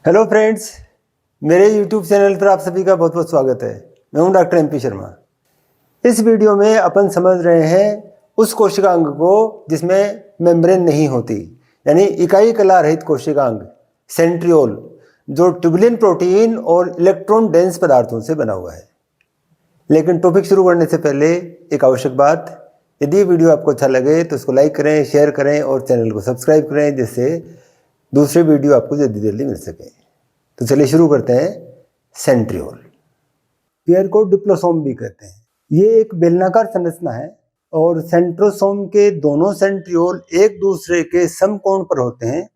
Hello friends, मेरे YouTube channel पर आप सभी का बहुत बहुत स्वागत है। मैं हूं डॉक्टर MP शर्मा। इस वीडियो में अपन समझ रहे हैं उस कोशिकांग को जिसमें मेम्ब्रेन नहीं होती, यानी इकाई कला रहित कोशिकांग सेंट्रियोल, जो ट्यूबुलिन प्रोटीन और इलेक्ट्रॉन डेंस पदार्थों से बना हुआ है। लेकिन टॉपिक शुरू करने से पहले एक आवश्यक बात, यदि ये वीडियो आपको अच्छा लगे तो इसको लाइक करें, शेयर करें और चैनल को सब्सक्राइब करें, जिससे दूसरे वीडियो आपको जल्दी जल्दी मिल सके। तो चलिए शुरू करते हैं। सेंट्रियोल, पेयर को डिप्लोसोम भी कहते हैं। ये एक बेलनाकार संरचना है और सेंट्रोसोम के दोनों सेंट्रियोल एक दूसरे के समकोण पर होते हैं।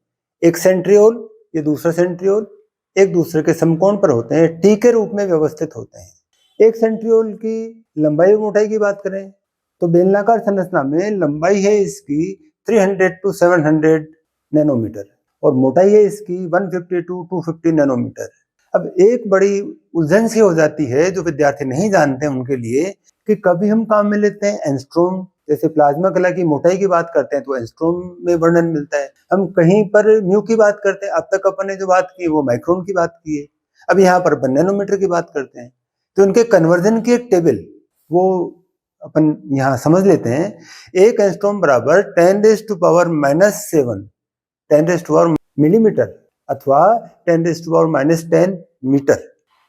एक सेंट्रियोल, ये दूसरा सेंट्रियोल एक दूसरे के समकोण पर होते हैं, टी के रूप में व्यवस्थित होते हैं। एक सेंट्रियोल की लंबाई और मोटाई की बात करें तो बेलनाकार संरचना में लंबाई है इसकी 300 to 700 नैनोमीटर और मोटाई है इसकी 150 to 250 नैनोमीटर। अब एक बड़ी उलझन सी हो जाती है जो विद्यार्थी नहीं जानते हैं उनके लिए, कि कभी हम काम में लेते हैं एंस्ट्रोम, जैसे प्लाज्मा कला की मोटाई की बात करते हैं तो एंस्ट्रोम में वर्णन मिलता है। हम कहीं पर म्यू की बात करते हैं, अब तक अपन ने जो बात की वो माइक्रोन की बात की है, अब यहाँ पर अपन नैनोमीटर की बात करते हैं। तो उनके कन्वर्जन की एक टेबल वो अपन यहाँ समझ लेते हैं। एक एंस्ट्रोम बराबर 10⁻⁻7 10⁻⁻⁻ मिलीमीटर अथवा 10⁻⁻10 मीटर।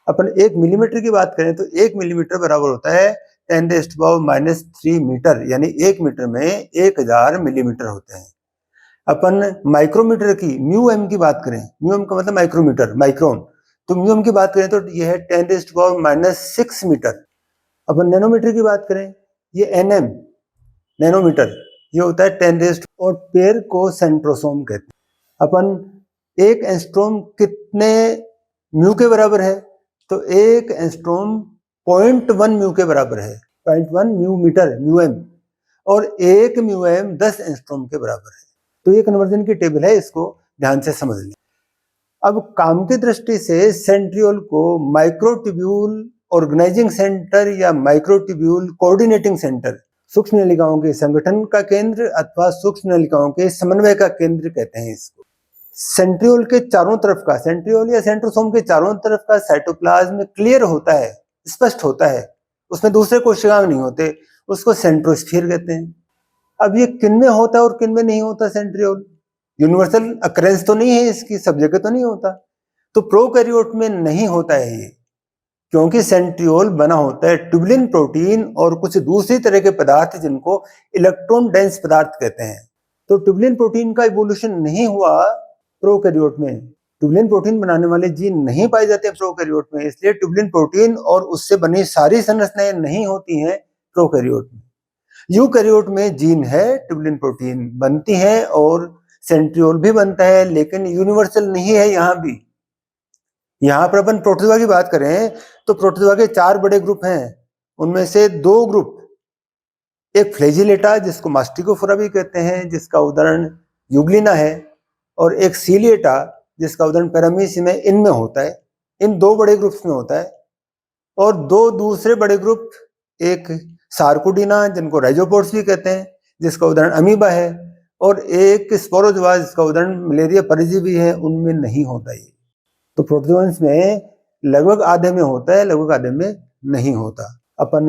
अपन एक मिलीमीटर की बात करें तो एक मिलीमीटर बराबर होता है 10⁻⁻3 मीटर, यानी एक मीटर में 1000 मिलीमीटर होते हैं। अपन माइक्रोमीटर की म्यू एम की बात करें, म्यू एम का मतलब माइक्रोमीटर, माइक्रोन, तो म्यू एम की बात करें तो यह है 10⁻⁻6 मीटर। अपन नैनोमीटर की बात करें, ये NM नैनोमीटर, ये होता है 10 और पेयर को सेंट्रोसोम कहते हैं। अपन एक एंस्ट्रोम कितने म्यू के बराबर है, तो एक एंस्ट्रोम 0.1 म्यू के बराबर है, 0.1 म्यू मीटर, म्यू एम, और एक म्यू एम 10 एंस्ट्रोम के बराबर है। तो ये कन्वर्जन की टेबल है, इसको ध्यान से समझ लें। अब काम की दृष्टि से सेंट्रियोल को माइक्रोट्यूब्यूल ऑर्गेनाइजिंग सेंटर या माइक्रोट्यूब्यूल कोऑर्डिनेटिंग सेंटर, सूक्ष्म नलिकाओं के संगठन का केंद्र अथवा सूक्ष्म नलिकाओं के समन्वय का केंद्र कहते हैं इसको। सेंट्रियोल के चारों तरफ का, सेंट्रियोल या सेंट्रोसोम के चारों तरफ का साइटोप्लाज्म क्लियर होता है, स्पष्ट होता है, उसमें दूसरे कोशिकांग नहीं होते, उसको सेंट्रोस्फीयर कहते हैं। अब ये किन में होता है और किन में नहीं होता सेंट्रियोल? यूनिवर्सल अकरेंस तो नहीं है इसकी, सब जगह तो नहीं होता। तो प्रोकैरियोट में नहीं होता है ये, क्योंकि सेंट्रियोल बना होता है ट्यूबुलिन प्रोटीन और कुछ दूसरी तरह के पदार्थ जिनको इलेक्ट्रॉन डेंस पदार्थ कहते हैं। तो ट्यूबुलिन प्रोटीन का इवोल्यूशन नहीं हुआ प्रोकैरियोट में, ट्यूबुलिन प्रोटीन बनाने वाले जीन नहीं पाए जाते प्रोकैरियोट में, इसलिए ट्यूबुलिन प्रोटीन और उससे बनी सारी संरचनाएं नहीं होती हैं प्रोकैरियोट में। यूकैरियोट में जीन है, ट्यूबुलिन प्रोटीन बनती है और सेंट्रियोल भी बनता है, लेकिन यूनिवर्सल नहीं है। यहाँ भी, यहाँ पर अपन प्रोटोजोआ की बात करें तो प्रोटोजोआ के 4 बड़े ग्रुप हैं, उनमें से 2 ग्रुप, एक फ्लैजिलेटा जिसको मास्टिकोफोरा भी कहते हैं, जिसका उदाहरण यूग्लिना है, और एक सीलिएटा जिसका उदाहरण पैरामीशियम है, इनमें होता है, इन 2 बड़े ग्रुप्स में होता है। और 2 दूसरे बड़े ग्रुप, एक सार्कोडिना जिनको राइजोपोड्स भी कहते हैं, जिसका उदाहरण अमीबा है, और एक स्पोरोजोआ जिसका उदाहरण मलेरिया परजीवी है, उनमें नहीं होता ये। तो प्रोटोजोन्स में लगभग आधे में होता है, लगभग आधे में नहीं होता। अपन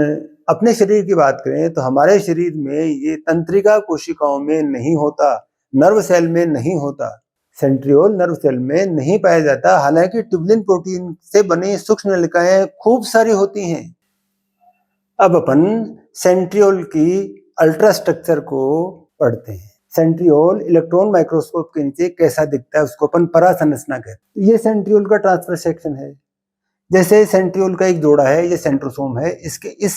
अपने शरीर की बात करें तो हमारे शरीर में ये तंत्रिका कोशिकाओं में नहीं होता, नर्व सेल में नहीं होता, सेंट्रियोल नर्व सेल में नहीं पाया जाता। हालांकि ट्यूबुलिन प्रोटीन से बनी सूक्ष्म नलिकाएं खूब सारी होती हैं। अब अपन सेंट्रियोल की अल्ट्रा स्ट्रक्चर को पढ़ते हैं। सेंट्रियोल इलेक्ट्रॉन माइक्रोस्कोप के नीचे कैसा दिखता है उसको अपन परासंरचना कहते हैं। ये सेंट्रियोल का ट्रांसफर सेक्शन है। जैसे सेंट्रियोल का एक जोड़ा है, ये सेंट्रोसोम है, इसके इस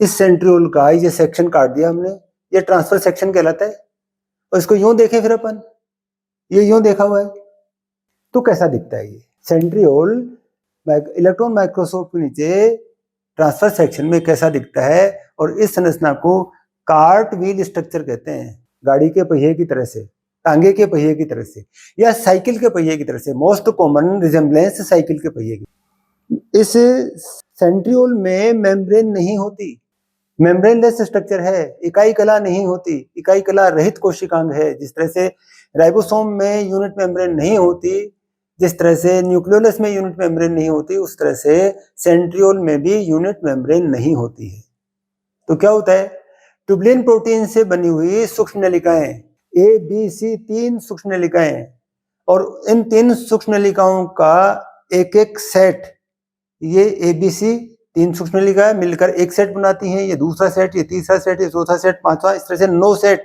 सेंट्रियोल का ये सेक्शन काट दिया हमने, ये ट्रांसफर सेक्शन कहलाता है। और इसको यूं देखें फिर अपन, ये यूं देखा हुआ है तो कैसा दिखता है ये सेंट्रियोल इलेक्ट्रॉन माइक्रोस्कोप के नीचे ट्रांसफर सेक्शन में कैसा दिखता है। और इस संरचना को कार्ट व्हील स्ट्रक्चर कहते हैं, गाड़ी के पहिए की तरह से, टांगे के पहिए की तरह से, या साइकिल के पहिए की तरह से, मोस्ट कॉमन रिजेम्बलेंस साइकिल के पहिए की। इस सेंट्रियोल में मेम्ब्रेन नहीं होती, मेम्ब्रेनलेस स्ट्रक्चर है, इकाई कला नहीं होती, इकाई कला रहित कोशिकांग है। जिस तरह से राइबोसोम में यूनिट मेम्ब्रेन नहीं होती, जिस तरह से न्यूक्लियोलस में यूनिट मेम्ब्रेन नहीं होती, उस तरह से सेंट्रियोल में भी यूनिट मेम्ब्रेन नहीं होती है। तो क्या होता है, ट्यूबुलिन प्रोटीन से बनी हुई सूक्ष्म नलिकाएं ए बी सी, 3 सूक्ष्म नलिकाएं, और इन 3 सूक्ष्म नलिकाओं का एक एक सेट, ये ए बी सी 3 सूक्ष्म नलिकाएं मिलकर एक सेट बनाती हैं, ये दूसरा सेट, ये तीसरा सेट, ये चौथा सेट, पांचवा, इस तरह से 9 सेट,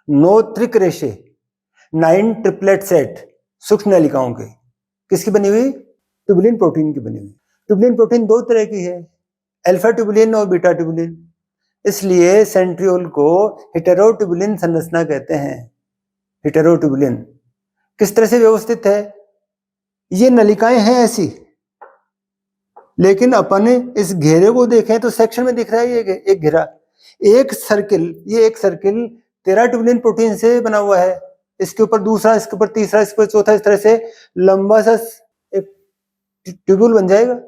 9 त्रिक रेशे, 9 ट्रिपलेट सेट सूक्ष्म नलिकाओं के किसकी बनी हुई, ट्यूबुलिन प्रोटीन की बनी हुई। ट्यूबुलिन प्रोटीन 2 तरह की है, अल्फा ट्यूबुलिन और बीटा ट्यूबुलिन, इसलिए सेंट्रियोल को हेटेरोट्यूबुलिन संरचना कहते हैं। हेटेरोट्यूबुलिन किस तरह से व्यवस्थित है, ये नलिकाएं हैं ऐसी, लेकिन अपन इस घेरे को देखें तो सेक्शन में दिख रहा है ये एक घेरा, एक सर्किल, ये एक सर्किल 13 ट्यूबुलिन प्रोटीन से बना हुआ है, इसके ऊपर दूसरा, इसके ऊपर तीसरा, इसके ऊपर चौथा, इस तरह से लंबा सा एक ट्यूब्यूल बन जाएगा।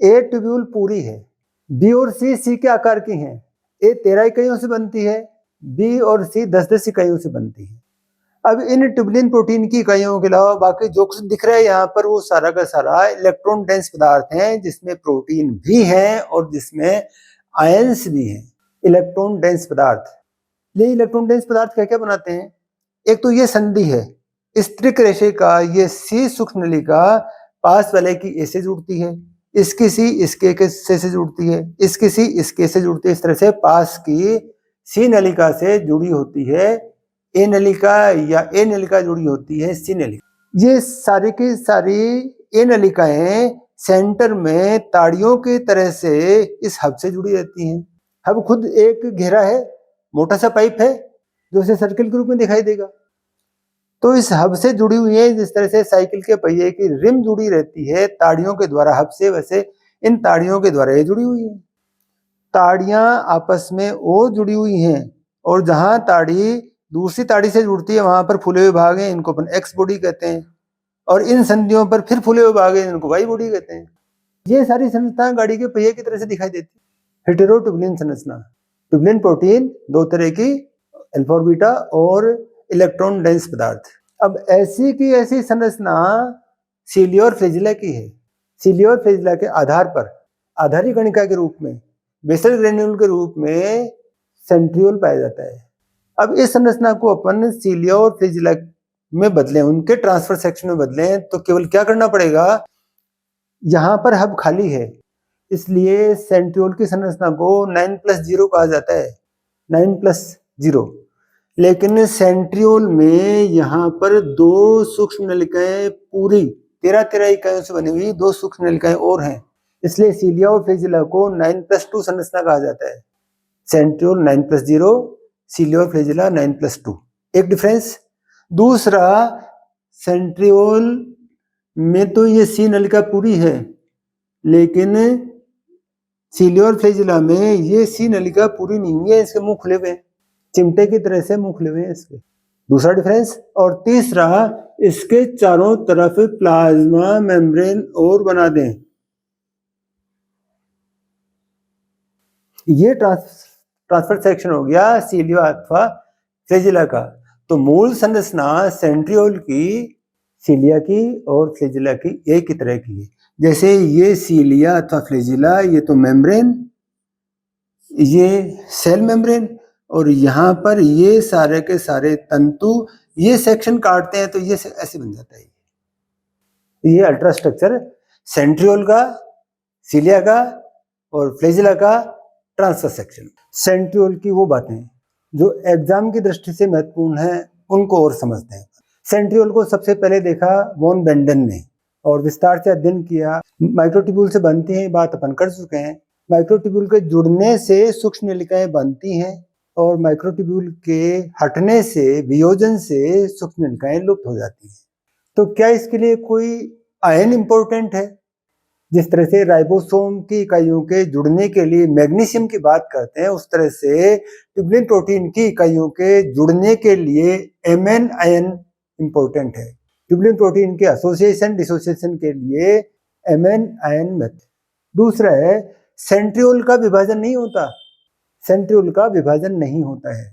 ए ट्यूब्यूल पूरी है, बी और सी के आकार की हैं, ए 13 इकाइयों से बनती है, बी और सी 10-10 इकाइयों से बनती है। अब इन ट्यूबुलिन प्रोटीन की इकाइयों के अलावा बाकी जो कुछ दिख रहा है यहाँ पर, वो सारा का सारा इलेक्ट्रॉन डेंस पदार्थ हैं, जिसमें प्रोटीन भी हैं और जिसमें आयंस भी हैं। इलेक्ट्रॉन डेंस पदार्थ, ये इलेक्ट्रॉन डेंस पदार्थ क्या क्या बनाते हैं, एक तो ये संधि है, इस त्रिक रेशे का ये सी सूक्ष्म नलिका पास वाले की ए से जुड़ती है, इसकी सी इसके के से जुड़ती है, इसकी सी इसके से जुड़ती है, इस तरह से पास की सी नलिका से जुड़ी होती है ए नलिका, या ए नलिका जुड़ी होती है सी नलिका। ये सारी की सारी ए नलिकाएं सेंटर में ताड़ियों की तरह से इस हब से जुड़ी रहती हैं। हब खुद एक घेरा है, मोटा सा पाइप है जो इसे सर्किल के रूप में दिखाई देगा। तो इस हब से जुड़ी हुई है, जिस तरह से साइकिल के पहिए की रिम जुड़ी रहती है ताड़ियों के द्वारा हब से, वैसे इन ताड़ियों के द्वारा ये जुड़ी हुई है। ताड़ियां आपस में और जुड़ी हुई हैं, और जहां ताड़ी दूसरी ताड़ी से जुड़ती है वहां पर फूले हुए भाग हैं, इनको अपन एक्स बॉडी कहते हैं, और इन संधियों पर फिर फूले हुए भाग हैं, इनको वाई बॉडी कहते हैं। ये सारी संरचना गाड़ी के पहिए की तरह से दिखाई देती है। हेटेरोट्यूबुलिन संरचना, ट्यूबुलिन प्रोटीन 2 तरह की, अल्फा और बीटा, और इलेक्ट्रॉन डेंस पदार्थ। अब ऐसी की ऐसी संरचना सीली और फ्लैजिला की है। सीली और फ्लैजिला के आधार पर आधारी कणिका के रूप में, बेसल ग्रेन्यूल के रूप में सेंट्रियोल पाया जाता है। अब इस संरचना को अपन सीलिया और फ्लैजिला में बदलें, उनके ट्रांसफर सेक्शन में बदलें, तो केवल क्या करना पड़ेगा, यहाँ पर हब खाली है, इसलिए सेंट्रियोल की संरचना को 9+0 कहा जाता है, 9+0। लेकिन सेंट्रियोल में यहाँ पर 2 सूक्ष्म नलिकाएं पूरी 13 इकाइयों से बनी हुई 2 सूक्ष्म नलिकाएं और हैं, इसलिए सीलिया और फ्लैजिला को 9+2 संरचना कहा जाता है। सेंट्रियोल 9+0, सीलिया और फ्लैजिला 9+2, एक डिफरेंस। दूसरा, सेंट्रियोल में तो ये सी नलिका पूरी है, लेकिन सीलिया और फ्लैजिला में ये सी नलिका पूरी नहीं हुई है, इसके मुंह खुले हुए हैं, चिमटे की तरह से मुंह खुले हुए हैं इसके, दूसरा डिफरेंस। और तीसरा, इसके चारों तरफ प्लाज्मा मेम्ब्रेन और बना दें। ये ट्रांसफर सेक्शन हो गया सीलिया अथवा फ्लैजिला का। तो मूल संरचना सेंट्रियोल की सीलिया की और फ्लैजिला की एक ही तरह की है। जैसे ये सीलिया अथवा फ्लैजिला, ये तो मेम्ब्रेन, ये सेल मेम्ब्रेन, और यहाँ पर ये सारे के सारे तंतु, ये सेक्शन काटते हैं तो ये ऐसे बन जाता है। ये अल्ट्रा स्ट्रक्चर सेंट्रियोल का, सीलिया का और फ्लैजिला का ट्रांसफर सेक्शन। सेंट्रियोल की वो बातें जो एग्जाम की दृष्टि से महत्वपूर्ण है, उनको और समझते हैं। सेंट्रियोल को सबसे पहले देखा वॉन बेंडन ने और विस्तार से अध्ययन किया। माइक्रोट्यूब्यूल से बनती हैं, बात अपन कर चुके हैं। माइक्रोट्यूब्यूल के जुड़ने से सूक्ष्म नलिकाएं बनती हैं और माइक्रोट्यूब्यूल के हटने से, वियोजन से सूक्ष्म नलिकाएं लुप्त हो जाती हैं। तो क्या इसके लिए कोई आयन इंपॉर्टेंट है? जिस तरह से राइबोसोम की इकाइयों के जुड़ने के लिए मैग्नीशियम की बात करते हैं, उस तरह से ट्यूबुलिन प्रोटीन की इकाइयों के जुड़ने के लिए एमएन आयन इंपॉर्टेंट है। ट्यूबुलिन प्रोटीन के एसोसिएशन डिसोसिएशन के लिए एमएन आयन मेथड। दूसरा है, सेंट्रियोल का विभाजन नहीं होता। सेंट्रियोल का विभाजन नहीं होता है,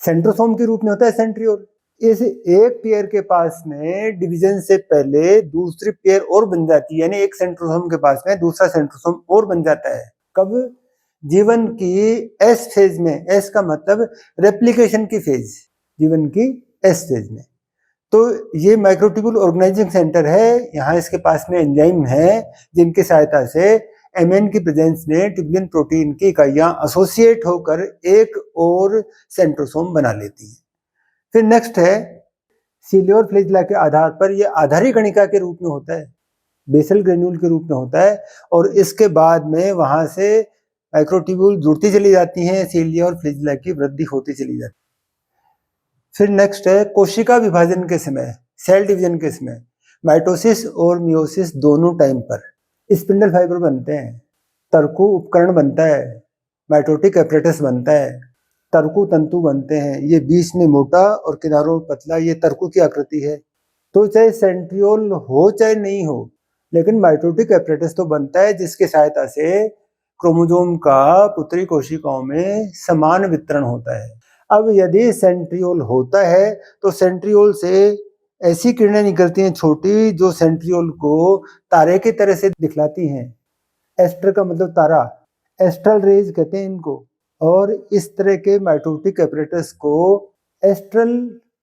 सेंट्रोसोम के रूप में होता है सेंट्रियोल। इस एक पेयर के पास में डिवीजन से पहले दूसरी पेयर और बन जाती है, यानी एक सेंट्रोसोम के पास में दूसरा सेंट्रोसोम और बन जाता है। कब? जीवन की एस फेज में। एस का मतलब रेप्लिकेशन की फेज, जीवन की एस फेज में। तो ये माइक्रोट्यूब्यूल ऑर्गेनाइजिंग सेंटर है। यहाँ इसके पास में एंजाइम है जिनकी सहायता से एमएन की प्रेजेंस में ट्यूबुलिन प्रोटीन की इकाइयां एसोसिएट होकर एक और सेंट्रोसोम बना लेती हैं। फिर नेक्स्ट है सीली और फ्लैजेला के आधार पर यह आधारी कणिका के रूप में होता है, बेसल ग्रेन्यूल के रूप में होता है, और इसके बाद में वहां से माइक्रोट्यूब्यूल जुड़ती चली जाती हैं, सीली और फ्लैजेला की वृद्धि होती चली जाती है। फिर नेक्स्ट है कोशिका विभाजन के समय, सेल डिवीजन के समय माइटोसिस और मियोसिस दोनों टाइम पर स्पिंडल फाइबर बनते हैं, तर्कु उपकरण बनता है, माइटोटिक एपरेटस बनता है, तर्कु तंतु बनते हैं। ये बीच में मोटा और किनारों में पतला, ये तर्कु की आकृति है। तो चाहे सेंट्रियोल हो चाहे नहीं हो, लेकिन माइटोटिक एपरेटस तो बनता है जिसकी सहायता से क्रोमोसोम का पुत्री कोशिकाओं में समान वितरण होता है। अब यदि सेंट्रियोल होता है तो सेंट्रियोल से ऐसी किरणें निकलती हैं छोटी, जो सेंट्रियोल को तारे की तरह से दिखलाती हैं। एस्टर का मतलब तारा, एस्ट्रल रेज कहते हैं इनको। और इस तरह के माइटोटिक एपरेटस को एस्ट्रल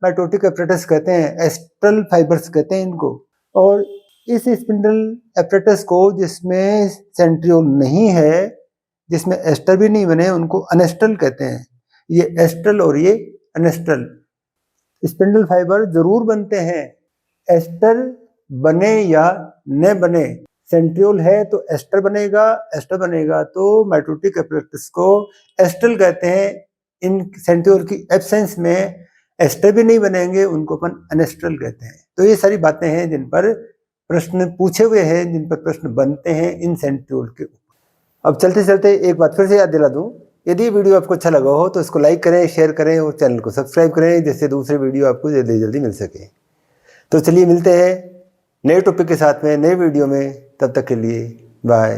माइटोटिक एपरेटस कहते हैं, एस्ट्रल फाइबर्स कहते हैं इनको। और इस स्पिंडल एपरेटस को जिसमें सेंट्रियोल नहीं है, जिसमें एस्टर भी नहीं बने, उनको अनेस्ट्रल कहते हैं। ये एस्ट्रल और ये अनेस्ट्रल स्पिंडल फाइबर जरूर बनते हैं, एस्टर बने या न बने। सेंट्रियोल है तो एस्टर बनेगा, एस्टर बनेगा तो माइटोटिक एपरेटस को एस्ट्रल कहते हैं। इन सेंट्रियोल की एब्सेंस में एस्टर भी नहीं बनेंगे, उनको अपन अनेस्ट्रल कहते हैं। तो ये सारी बातें हैं जिन पर प्रश्न पूछे हुए हैं, जिन पर प्रश्न बनते हैं इन सेंट्रियोल के ऊपर। अब चलते चलते एक बात फिर से याद दिला दूं, यदि वीडियो आपको अच्छा लगा हो तो इसको लाइक करें, शेयर करें और चैनल को सब्सक्राइब करें, जिससे दूसरे वीडियो आपको जल्दी मिल सके। तो चलिए मिलते हैं नए टॉपिक के साथ में, नए वीडियो में। तब तक के लिए बाय।